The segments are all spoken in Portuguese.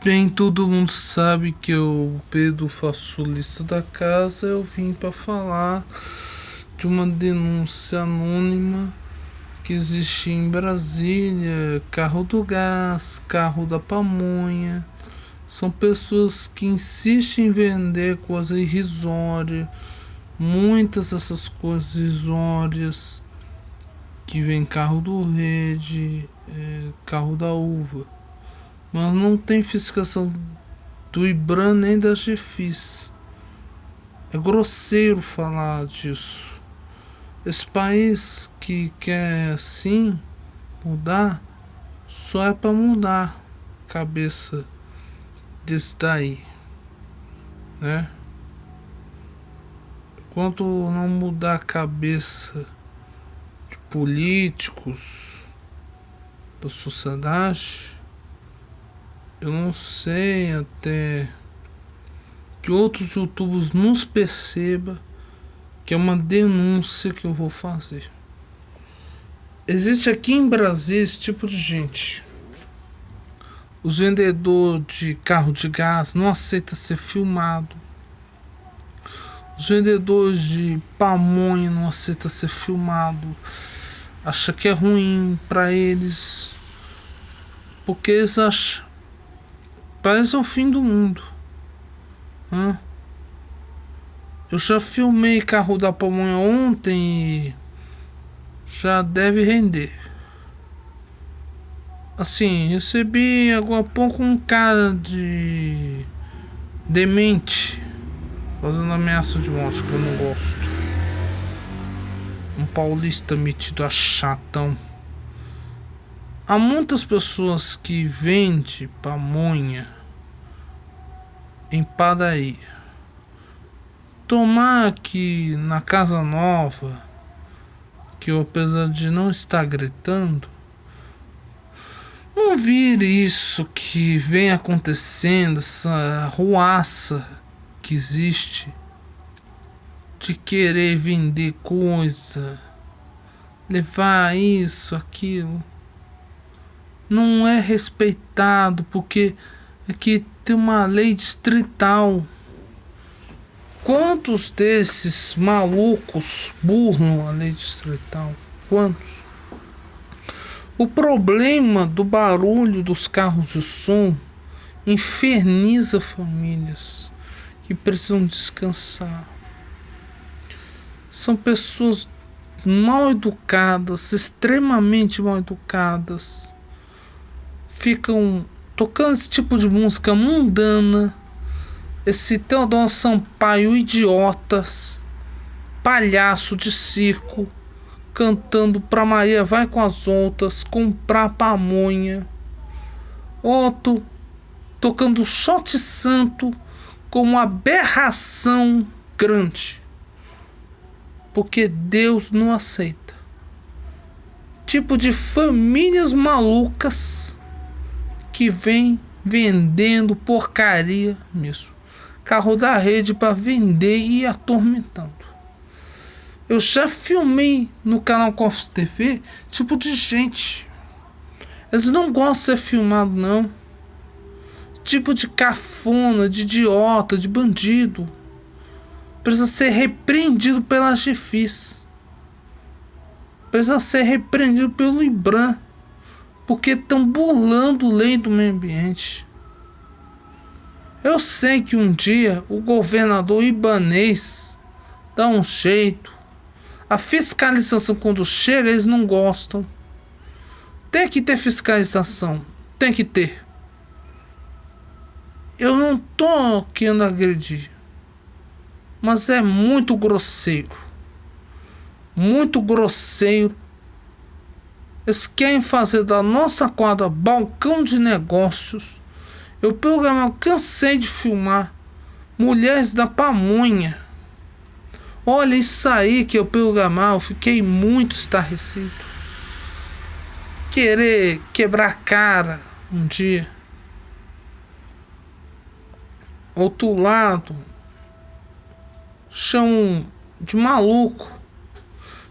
Bem, todo mundo sabe que eu, Pedro, faço lista da casa. Eu vim para falar de uma denúncia anônima que existe em Brasília: carro do gás, carro da pamonha. São pessoas que insistem em vender coisa irrisória. Muitas dessas coisas irrisórias que vem carro do Rede, carro da uva, mas não tem fiscalização do IBRAM nem da GFIS. É grosseiro falar disso. Esse país que quer sim mudar, só é para mudar a cabeça desse daí, né? Enquanto não mudar a cabeça de políticos, da sociedade, eu não sei até que outros youtubers nos percebam que é uma denúncia que eu vou fazer. Existe aqui em Brasília esse tipo de gente. Os vendedores de carro de gás não aceitam ser filmado. Os vendedores de pamonha não aceitam ser filmado. Acha que é ruim para eles, porque eles acham, parece o fim do mundo. Eu já filmei carro da pamonha ontem e já deve render. Assim, recebi agora há pouco um cara de demente fazendo ameaça de morte, que eu não gosto. Um paulista metido a chatão. Há muitas pessoas que vendem pamonha em padaria. Tomar que na Casa Nova, que eu, apesar de não estar gritando, não vire isso que vem acontecendo, essa ruaça que existe de querer vender coisa, levar isso, aquilo. Não é respeitado, porque aqui tem uma lei distrital. Quantos desses malucos burlam a lei distrital? Quantos? O problema do barulho dos carros de som inferniza famílias que precisam descansar. São pessoas mal educadas, extremamente mal educadas. Ficam tocando esse tipo de música mundana. Esse Teodoro Sampaio idiotas, palhaço de circo, cantando pra Maria vai com as outras, comprar pamonha. Outro tocando shot santo como uma aberração grande, porque Deus não aceita. Tipo de famílias malucas que vem vendendo porcaria mesmo. Carro da Rede para vender e atormentando. Eu já filmei no canal Cofres TV tipo de gente. Eles não gostam de ser filmados, não. Tipo de cafona, de idiota, de bandido. Precisa ser repreendido pela GFIS. Precisa ser repreendido pelo IBRAM. Porque estão burlando lei do meio ambiente. Eu sei que um dia o governador ibanês dá um jeito. A fiscalização, quando chega, eles não gostam. Tem que ter fiscalização. Tem que ter. Eu não tô querendo agredir, mas é muito grosseiro. Muito grosseiro. Eles querem fazer da nossa quadra balcão de negócios. Eu cansei de filmar mulheres da pamonha. Olha isso aí que eu programar, eu fiquei muito estarrecido. Querer quebrar a cara um dia. Outro lado, chão de maluco.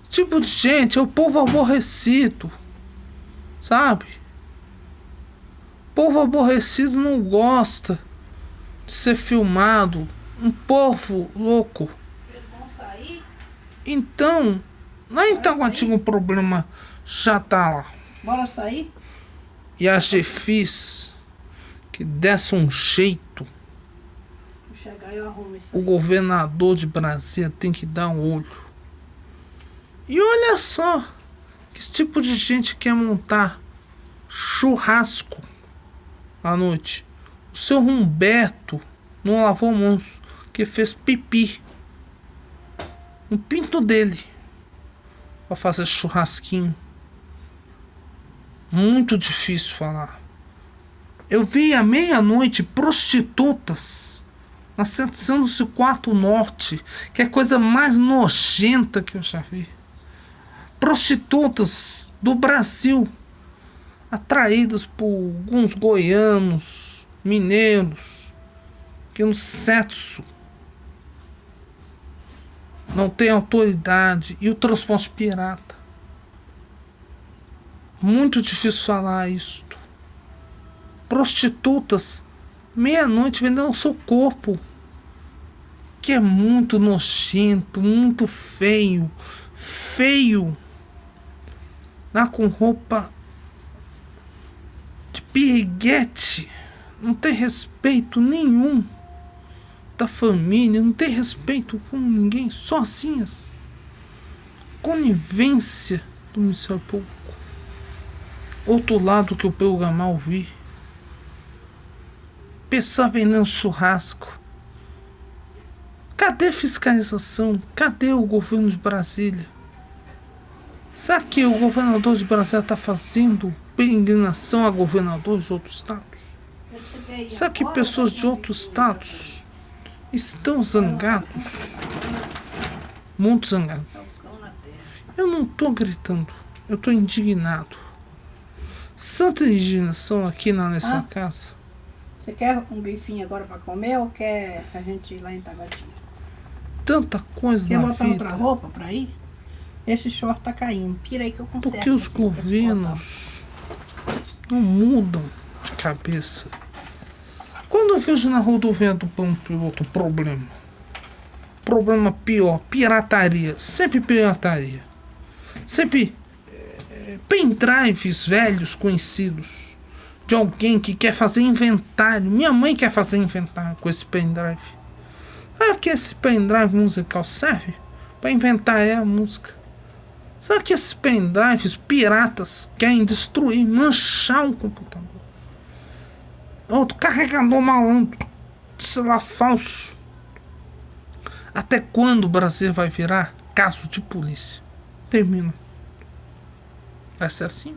Tipo de gente, é o povo aborrecido, sabe? Povo aborrecido não gosta de ser filmado. Um povo louco. Eles vão sair? Então, lá em Taguatinga o problema já tá lá. Bora sair? E a Jefis que desse um jeito, Vou chegar e eu arrumo isso o aí. governador de Brasília tem que dar um olho. E olha só, que esse tipo de gente quer montar churrasco à noite. O seu Humberto não lavou mãos, que fez pipi no pinto dele para fazer churrasquinho. Muito difícil falar. Eu vi à meia-noite prostitutas na 704 Norte, que é a coisa mais nojenta que eu já vi. Prostitutas do Brasil, atraídas por alguns goianos, mineiros, que no sexo não tem autoridade, e o transporte pirata. Muito difícil falar isto. Prostitutas, meia-noite vendendo o seu corpo, que é muito nojento, muito feio. Feio. Lá com roupa de piriguete. Não tem respeito nenhum da família, não tem respeito com ninguém, sozinhas. Conivência do Ministério Público. Outro lado que eu programar ouvir. Pessoa vendendo churrasco. Cadê fiscalização? Cadê o governo de Brasília? Será que o governador de Brasília está fazendo peregrinação a governador de outros estados? Será que pessoas de outros estados estão zangados? Muito zangados. Eu não estou gritando, eu estou indignado. Santa indignação aqui na nossa casa. Você quer um bifinho agora pra comer ou quer a gente ir lá em Taguatinga? Tanta coisa Quer na botar vida. outra roupa pra ir? Esse short tá caindo. Tira aí que eu conserto. Porque os governos não mudam de cabeça. Quando eu vejo na rodovia do plano piloto problema pior, pirataria, sempre pirataria. Sempre pendrives velhos conhecidos de alguém que quer fazer inventário. Minha mãe quer fazer inventário com esse pendrive. Será que esse pendrive musical serve para inventar a música? Será que esses pendrives piratas querem destruir, manchar um computador? Outro carregador malandro, celular falso. Até quando o Brasil vai virar caso de polícia? Termina. Vai ser assim?